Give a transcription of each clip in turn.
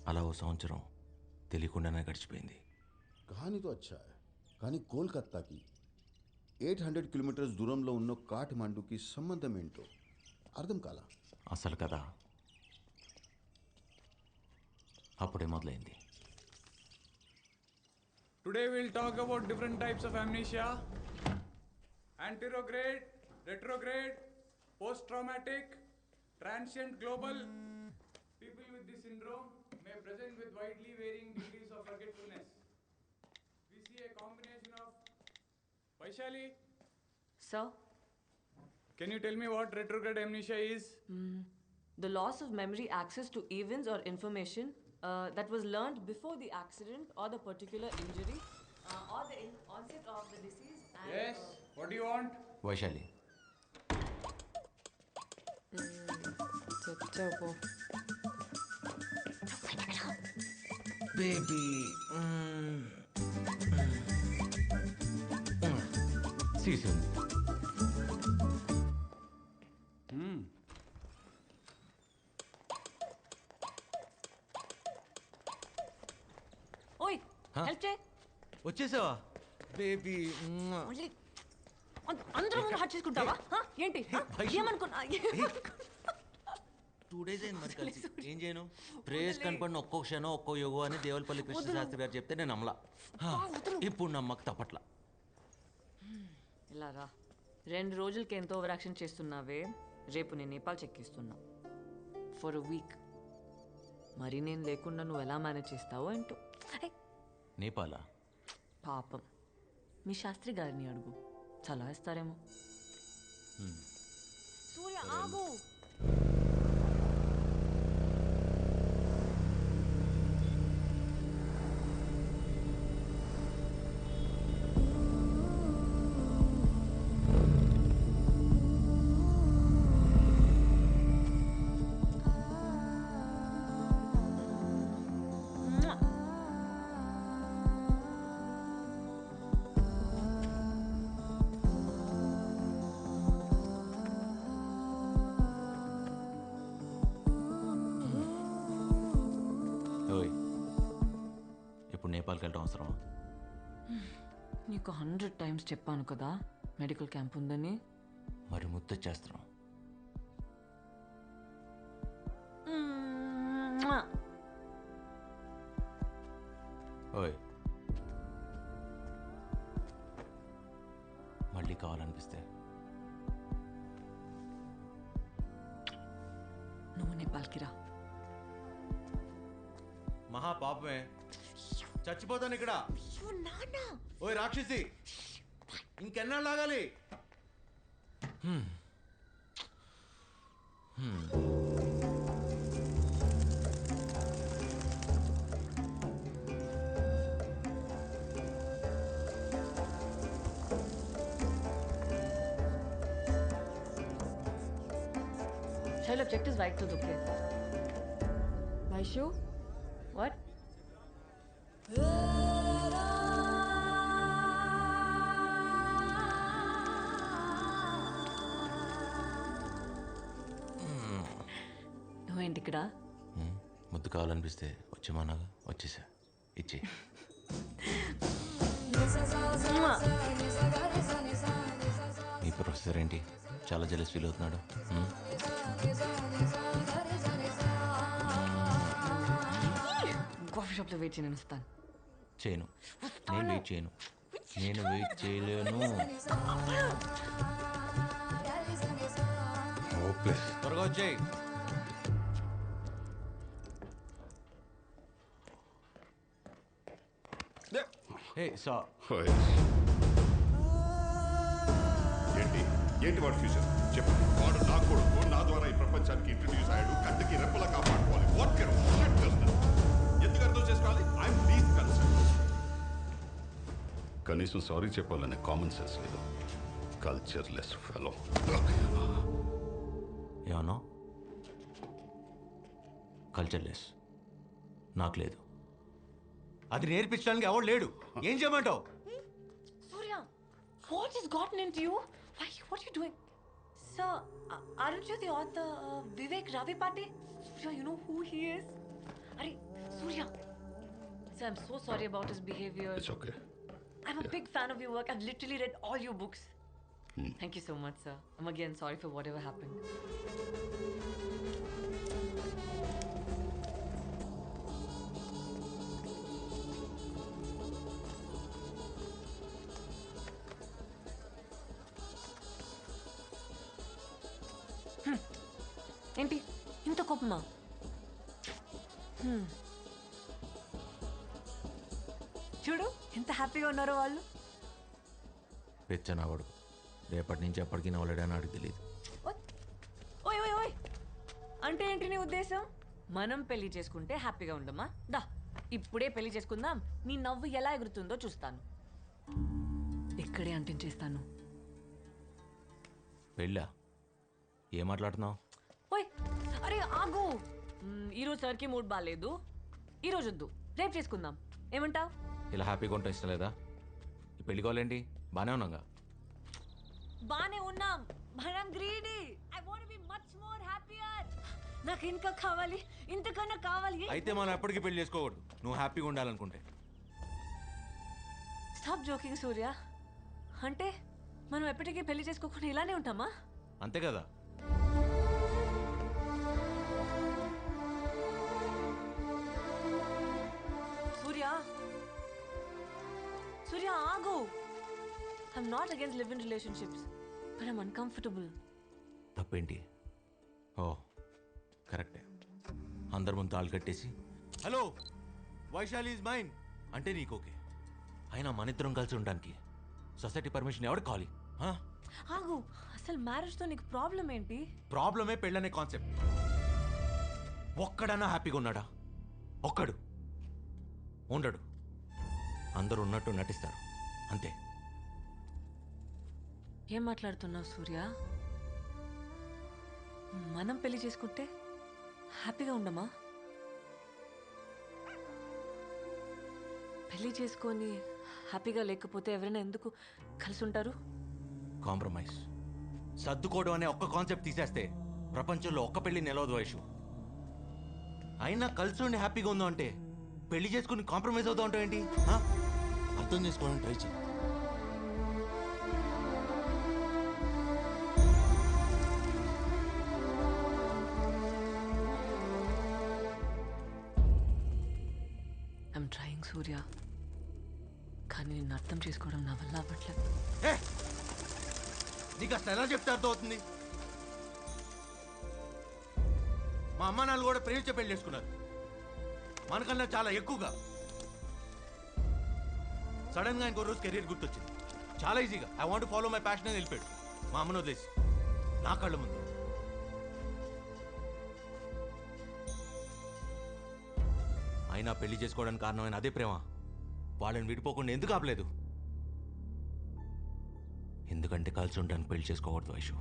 అలా ఓ సంవత్సరం తెలియకుండానే గడిచిపోయింది. कहानी तो अच्छा है, కానీ కోల్కత్తాకి 800 కిలోమీటర్స్ దూరంలో ఉన్న కాఠ్మండూకి సంబంధం ఏంటో అర్థం కాలా. అసలు కదా అప్పుడే మొదలైంది. Today we'll talk about different types of amnesia: anterograde, retrograde, post-traumatic, transient global. People with this syndrome may present with widely varying degrees of forgetfulness. We see a combination of... Vaishali, Sir, can you tell me what retrograde amnesia is? the loss of memory access to events or information that was learned before the accident or the particular injury or the onset of the disease. And, Yes, what do you want? Vaishali, baby season ఓయ్ help చేయి. వచ్చేసావా baby? మళ్ళీ అందరూ ముందు hot చేసుకుంటావా? ఏంటి ఏమనుకున్నా? 2 days అయింది మరి కలిసి. ఏం చేయను? ప్రేస్ కనపడిన ఒక్కో క్షణం ఒక్కో యోగో అని దేవలపల్లి కృష్ణశాస్త్రి గారు చెప్తే నేను నమ్మలా. ఇప్పుడు నమ్మక తప్పట్లా. ఇలా రా, 2 రోజులకి ఎంతో ఓవర్ యాక్షన్ చేస్తున్నావే. రేపు నేను నేపాల్ చెక్కిస్తున్నా ఫర్ అ వీక్. మరి నేను లేకుండా నువ్వు ఎలా మేనేజ్ చేస్తావో ఏంటో. నేపాలా? పాపం మీ శాస్త్రి గారిని అడుగు, సలహా ఇస్తారేమో. సూర్య ఆగు. ఓయ్, ఇప్పుడు నేపాల్కి వెళ్ళడం అవసరమా? నీకు 100 times చెప్పాను కదా మెడికల్ క్యాంప్ ఉందని. మరి ముద్దొచ్చేస్తున్నాం. ఓయ్, మళ్ళీ కావాలనిపిస్తే నువ్వు నేపాల్కి రా. మహా పాపమే, చచ్చిపోతాను ఇక్కడ. ఓయ్ రాక్షసి, ఇంకెన్నాళ్ళు లాగాలి? Shall object is right to the case. Vaishu, what? నువ్వేంటి ఇక్కడ? ముద్దు కావాలనిపిస్తే వచ్చేమన్నాగా, వచ్చేసా. ఇచ్చే. మీ ప్రొఫెసర్ ఏంటి చాలా జెలస్ ఫీల్ అవుతున్నాడు? కాఫీ షాప్లో వెయిట్ చేయను, వస్తాను. చేయను, నేను వెయిట్ చేయను. నేను వెయిట్ చేయలేను. త్వరగా వచ్చేయి. ఏంటి వాడు ఫ్యూచర్ చెప్పు. వాడు నా కొడుకు, నా ద్వారా ఈ ప్రపంచానికి ఇంట్రడ్యూస్ అయ్యాడు. కంటికి రెప్పలా కాపాడుకోవాలి. వాట్ కెన్ ఎందుకు అర్థం చేసుకోవాలి? I'm least concern. కనీసం సారీ చెప్పాలనే కామన్ సెన్స్ లేదు. Cultureless fellow. ఏమన్నా కల్చర్లెస్? నాకు లేదు. అది నేర్పించడానికి ఎవడు లేడు. ఏం చేయమంటావు? సూర్య, what has gotten into you? Why? What are you doing? Sir, aren't you the author Vivek Ravi Pate? Surya, you know who he is? Are Sir, I'm so sorry about his behavior. It's okay I'm a big fan of your work. I've literally read all your books. Thank you so much, sir. I'm again sorry for whatever happened. ఏంటి ఇంత కోపమా? చూడు ఎంత హ్యాపీగా ఉన్నారో వాళ్ళు. పెచ్చనావాడు రేపటి నుంచి ఎప్పటికీ నవ్వలేడని ఆడికి తెలియదు. ఓయ్ ఓయ్ ఓయ్ అంటే ఏంటి నీ ఉద్దేశం? మనం పెళ్లి చేసుకుంటే హ్యాపీగా ఉండమా? దా ఇప్పుడే పెళ్లి చేసుకుందాం. నీ నవ్వు ఎలా ఎగురుతుందో చూస్తాను. ఇక్కడే అంటించేస్తాను. పెళ్ళా? ఏం మాట్లాడుతున్నావు? ఓయ్ అరే ఆగు. ఈరోజు సార్కి మూడ్ బాగాలేదు. ఈరోజు వద్దు, రేపు చేసుకుందాం. ఏమంటావ్? ఇలా హ్యాపీగా ఉంటాం ఇష్టం లేదా? ఈ పెళ్లి కావాలేంటి? బాగానే ఉన్నాగా. బానే ఉన్నాం. మనం greedy. I want be much more happier. నాకు ఇంకా కావాలి, ఇంతకన్నా కావాలి. అయితే మనం ఎప్పటికీ పెళ్లి చేసుకోకూడదు నువ్వు హ్యాపీగా ఉండాలనుకుంటే. స్టాప్ జోకింగ్ సూర్య. అంటే మనం ఎప్పటికీ పెళ్లి చేసుకోకుండా ఇలానే ఉంటామా? అంతే కదా. సూర్య సూర్య ఆగు. I'm not against live in relationships but I'm uncomfortable. తప్పేంటి? ఓ కరెక్టే. అందరి ముందు తాళ్ళు కట్టేసి హలో వైశాలి ఈజ్ మైన్ అంటే నీకు ఓకే. అయినా మన ఇద్దరం కలిసి ఉండడానికి సొసైటీ పర్మిషన్ ఎవరికి కావాలి? ఆగు. అసలు మ్యారేజ్తో నీకు ప్రాబ్లం ఏంటి? ప్రాబ్లమే పెళ్ళనే కాన్సెప్ట్. ఒక్కడన్నా హ్యాపీగా ఉన్నాడా? ఒక్కడు ఉండడు. అందరూ ఉన్నట్టు నటిస్తారు అంతే. ఏం మాట్లాడుతున్నావు సూర్య? మనం పెళ్లి చేసుకుంటే హ్యాపీగా ఉండమా? పెళ్లి చేసుకొని హ్యాపీగా లేకపోతే ఎవరైనా ఎందుకు కలిసి ఉంటారు? కాంప్రమైజ్ సర్దుకోవడం అనే ఒక్క కాన్సెప్ట్ తీసేస్తే ప్రపంచంలో ఒక్క పెళ్లి నిలవదు వయసు. అయినా కలిసి ఉండి హ్యాపీగా ఉందో అంటే పెళ్లి చేసుకుని కాంప్రమైజ్ అవుతా ఉంటావు ఏంటి? అర్థం చేసుకోవడానికి ట్రై చేయి. ఐఎమ్ ట్రయింగ్ సూర్య, కానీ నిన్ను అర్థం చేసుకోవడం నా వల్ల అవ్వట్లేదు. నీకు అసలు ఎలా చెప్తే అర్థం అవుతుంది? మా అమ్మ నాన్న కూడా ప్రేమించే పెళ్లి చేసుకున్నారు మనకన్నా చాలా ఎక్కువగా. సడన్ గా ఇంకో రోజు కెరీర్ గుర్తొచ్చింది. చాలా ఈజీగా I want follow my passion అని వెళ్ళిపోయాడు మా అమ్మను వదిలేసి నా కళ్ళ ముందు. అయినా పెళ్లి చేసుకోవడానికి కారణమైన అదే ప్రేమ వాళ్ళని విడిపోకుండా ఎందుకు ఆపలేదు? ఎందుకంటే కలిసి ఉండడానికి పెళ్లి చేసుకోకూడదు వైషు.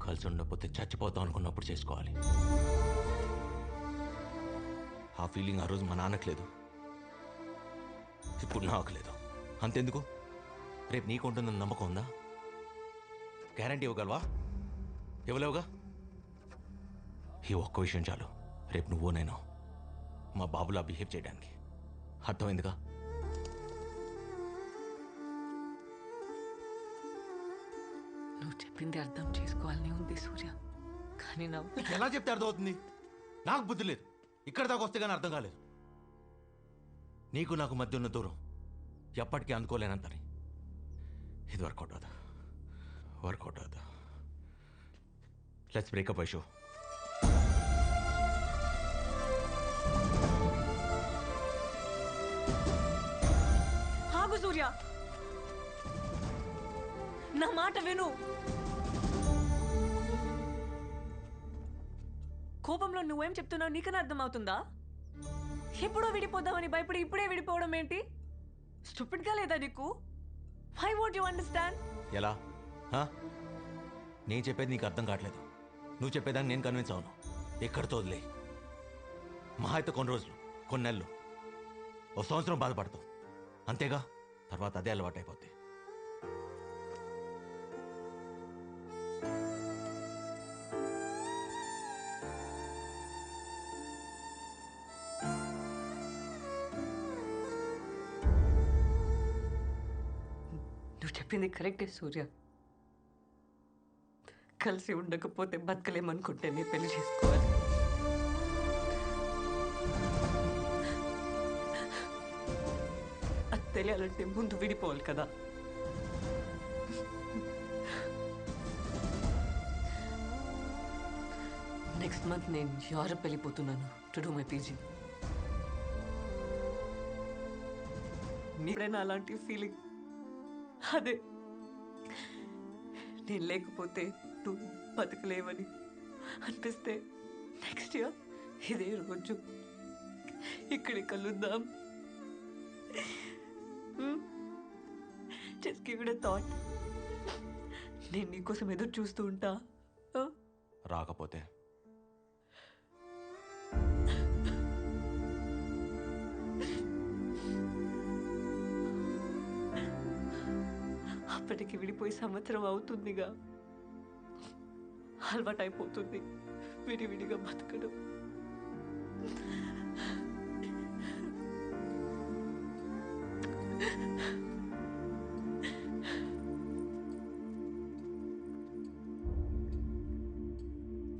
కలిసి ఉండకపోతే చచ్చిపోతాం అనుకున్నప్పుడు చేసుకోవాలి. ఆ ఫీలింగ్ ఆ రోజు మా నాన్నకు లేదు, ఇప్పుడు నాకు లేదు. అంతెందుకు రేపు నీకు ఉంటుందని నమ్మకం ఉందా? గ్యారంటీ ఇవ్వగలవా? ఇవ్వలేవుగా. ఈ ఒక్క విషయం చాలు రేపు నువ్వు నేను మా బాబులా బిహేవ్ చేయడానికి. అర్థమైందిగా? నువ్వు చెప్పింది అర్థం చేసుకోవాలని ఉంది సూర్య, కానీ నా ఎలా చెప్తే అర్థమవుతుంది? నాకు బుద్ధి లేదు. ఇక్కడ దాకా వస్తే కానీ అర్థం కాలేదు. నీకు నాకు మధ్య ఉన్న దూరం ఎప్పటికీ అందుకోలేనంతని. ఇది వర్కౌట్ అవుదా? వర్కౌట్ అవుదా? Let's break up Aishu. ఆగు సూర్య, నా మాట విను. కోపంలో నువ్వేం చెప్తున్నావు నీకన్నా అర్థమవుతుందా? ఎప్పుడో విడిపోదామని భయపడి ఇప్పుడే విడిపోవడం ఏంటి? స్టూపిడ్గా లేదా నీకు? Why won't you understand? ఎలా? నేను చెప్పేది నీకు అర్థం కావట్లేదు. నువ్వు చెప్పేదాన్ని నేను కన్విన్స్ అవును. ఎక్కడితో వదిలే. మహా అయితే కొన్ని రోజులు, కొన్ని నెలలు, ఓ సంవత్సరం బాధపడతావు అంతేగా. తర్వాత అదే అలవాటు అయిపోద్ది. చెప్పింది కరెక్టే సూర్య. కలిసి ఉండకపోతే బతకలేమనుకుంటేనే పెళ్లి చేసుకోవాలి. అది తెలియాలంటే ముందు విడిపోవాలి కదా. నెక్స్ట్ మంత్ నేను యూరప్ వెళ్ళిపోతున్నాను టు డూ మై పీజీ. నీడైనా అలాంటి ఫీలింగ్ అదే, నేను లేకపోతే నువ్వు బతకలేవని అనిపిస్తే నెక్స్ట్ ఇయర్ ఇదే రోజు ఇక్కడే కలుద్దాం. Just give it a thought. నేను నీకోసం ఎదురు చూస్తూ ఉంటా. రాకపోతే అప్పటికి విడిపోయి సంవత్సరం అవుతుందిగా. అలవాటైపోతుంది విడివిడిగా బతకడం.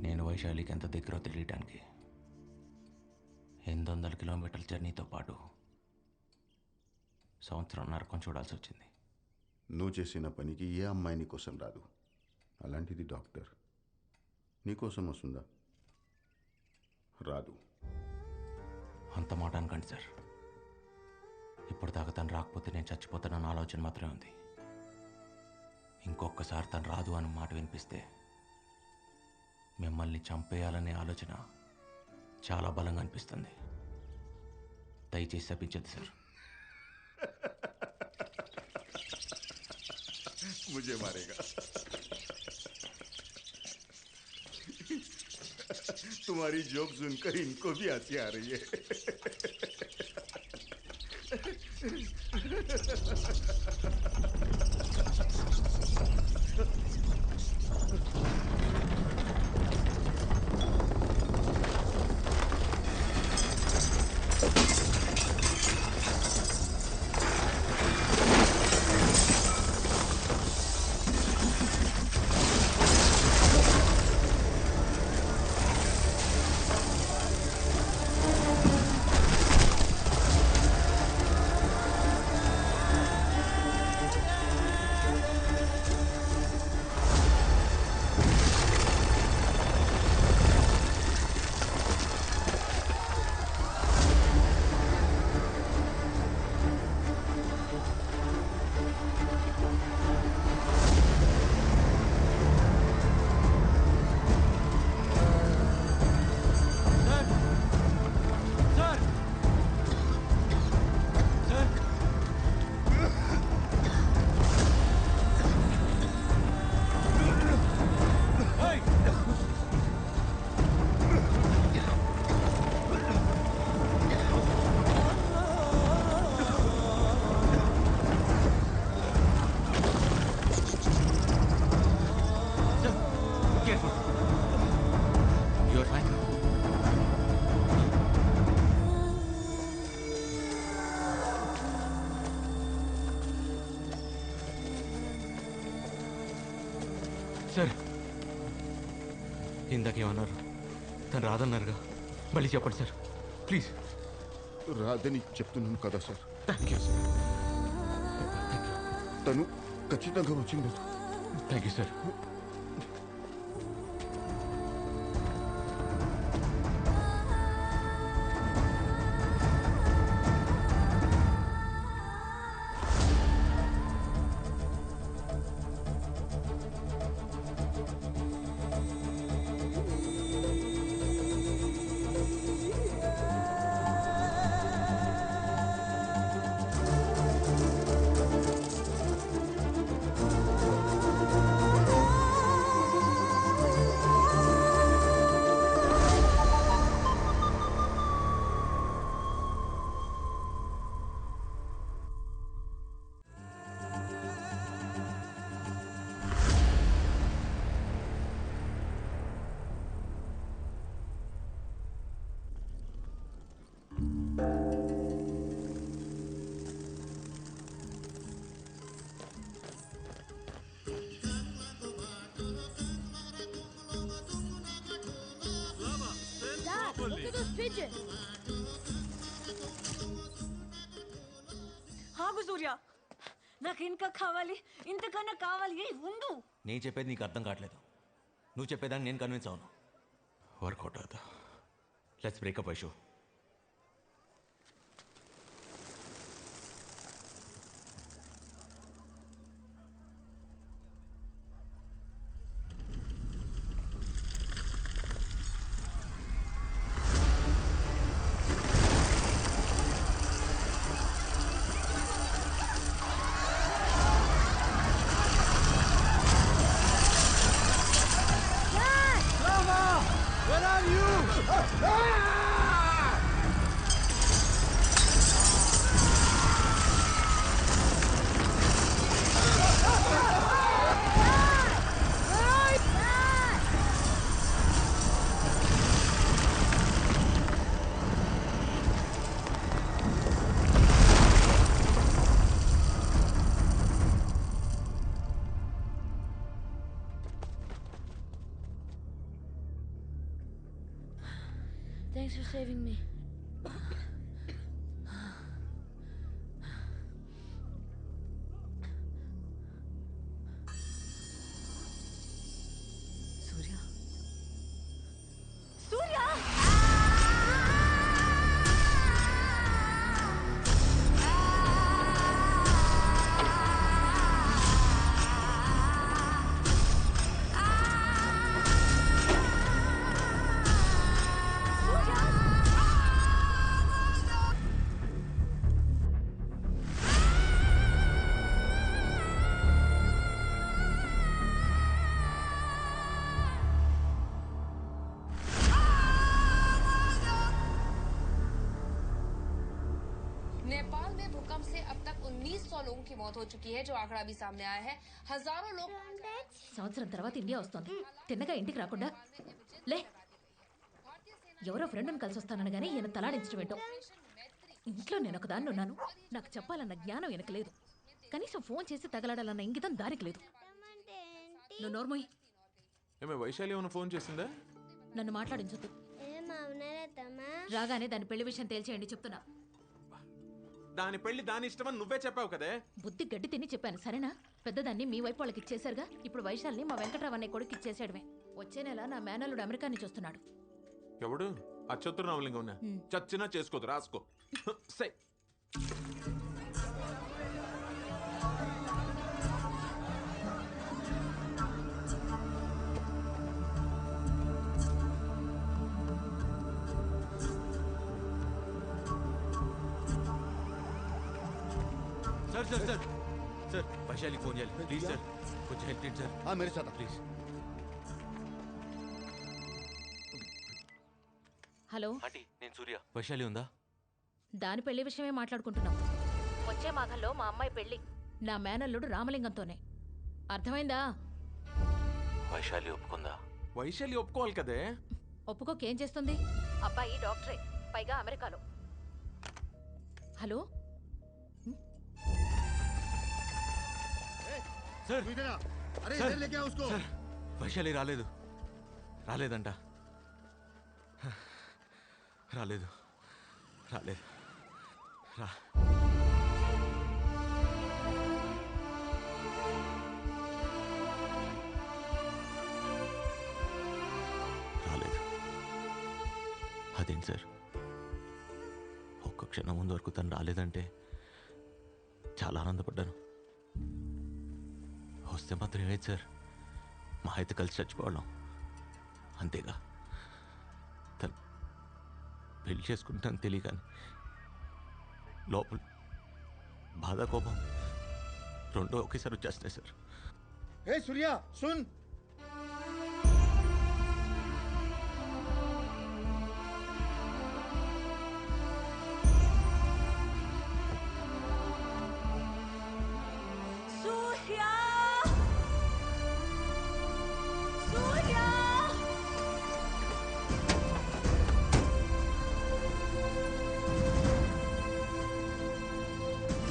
నేను వైశాలికి ఎంత దగ్గర తెలియటానికి 800 కిలోమీటర్ల జర్నీతో పాటు సంవత్సరం నరకం చూడాల్సి వచ్చింది. నువ్వు చేసిన పనికి ఏ అమ్మాయి నీకోసం రాదు. అలాంటిది డాక్టర్ నీకోసం వస్తుందా? రాదు. అంత మాట అనకండి సార్. ఇప్పుడు దాకా తను రాకపోతే నేను చచ్చిపోతానన్న ఆలోచన మాత్రమే ఉంది. ఇంకొకసారి తను రాదు అన్న మాట వినిపిస్తే మిమ్మల్ని చంపేయాలనే ఆలోచన చాలా బలంగా అనిపిస్తుంది. దయచేసి తప్పించద్దు సార్. मुझे मारेगा. तुम्हारी जोक सुनकर इनको भी हंसी आ रही है. సార్ ఇందాకేమన్నారు? తను రాదన్నారుగా, మళ్ళీ చెప్పండి సార్ ప్లీజ్. రాదని చెప్తున్నాను కదా సార్. Thank you sir. తను ఖచ్చితంగా వచ్చింది. Thank you sir. properly. ఆగు సూర్య, నాకు ఇంకా కావాలి, ఇంతకన్నా కావాలి. ఏ ఉండు. నేను చెప్పేది నీకు అర్థం కావట్లేదు. నువ్వు చెప్పేదాన్ని నేను కన్విన్స్ అవును. వర్కౌట్ అవుతా. Let's break up Aishu. Thanks for saving me. సూర్య, సూర్య! नेपाल में भूकंप से अब तक 1900 लोगों की मौत हो चुकी है, जो आंकड़ा भी सामने आया है. हजारों लोग సంవత్సరం తర్వాత ఇండియా వస్తోంది. తిన్నగా ఇంటికి రాకుండా లే. ఎవరో ఫ్రెండ్ని కలిసి వస్తానని కానీ ఈయన తలాడించడం ఏంటో. ఇంట్లో నేను ఒక దాన్ని ఉన్నాను. నాకు చెప్పాలన్న జ్ఞానం వెనక లేదు. కనీసం ఫోన్ చేసి తగలాడాలన్న ఇంగితం దారికి లేదు. నువ్వు నోర్మోయ్. ఏమే వైశాలి ఏమైనా ఫోన్ చేసిందా? నన్ను మాట్లాడించొద్దు. రాగానే దాని పెళ్లి విషయం తేల్చేయండి చెప్తున్నా. దాని పెళ్లి దాని ఇష్టమని నువ్వే చెప్పావు కదే. బుద్ధి గడ్డి తిని చెప్పాను సరేనా? పెద్దదాన్ని మీ వైపు వాళ్ళకి ఇచ్చేశారుగా. ఇప్పుడు వైశాల్ని మా వెంకట్రావు అనే కొడుకు ఇచ్చేసాడమే. వచ్చే నెల నా మేనల్లుడు అమెరికా నుంచి వస్తున్నాడు. ఎవడు? ఆ చతుర్రామలింగం ఉన్నా చచ్చినా చేసుకోదు, రాసుకో. సై సార్ సార్ సార్ సార్ వైశాలికి ఫోన్ చేయాలి ప్లీజ్ సార్. కొంచెం హెల్ప్ చేయండి సార్. हाँ मेरे साथ ప్లీజ్. హలో, ఆంటీ నేను సూర్య. వైశాలి ఉందా? దాని పెళ్లి విషయమే మాట్లాడుకుంటున్నాం. వచ్చే మాఘంలో మా అమ్మాయి పెళ్లి నా మేనల్లుడు రామలింగంతోనే. అర్థమైందా? వైశాలి ఒప్పుకుందా? వైశాలి ఒప్పుకోవాలి కదే. ఒప్పుకోకేం చేస్తుంది? అబ్బాయి డాక్టరే, పైగా అమెరికాలో. హలో సార్ अरे सर, इधर लेके आओ उसको. సార్ వైశాలి రాలేదంట. రాలేదు రా. రాలేదు. అదేంటి సార్, ఒక్క క్షణం ముందు వరకు తను రాలేదంటే చాలా ఆనందపడ్డాను. వస్తే మాత్రం ఏమైంది సార్, మా అయితే కలిసి చచ్చిపోవడం అంతేగా. తను పెళ్లి చేసుకుంటాను తెలియగాని లోపల బాధ కోపం రెండో ఒకేసారి వచ్చేస్తాయి సార్. ए सूर्या सुन.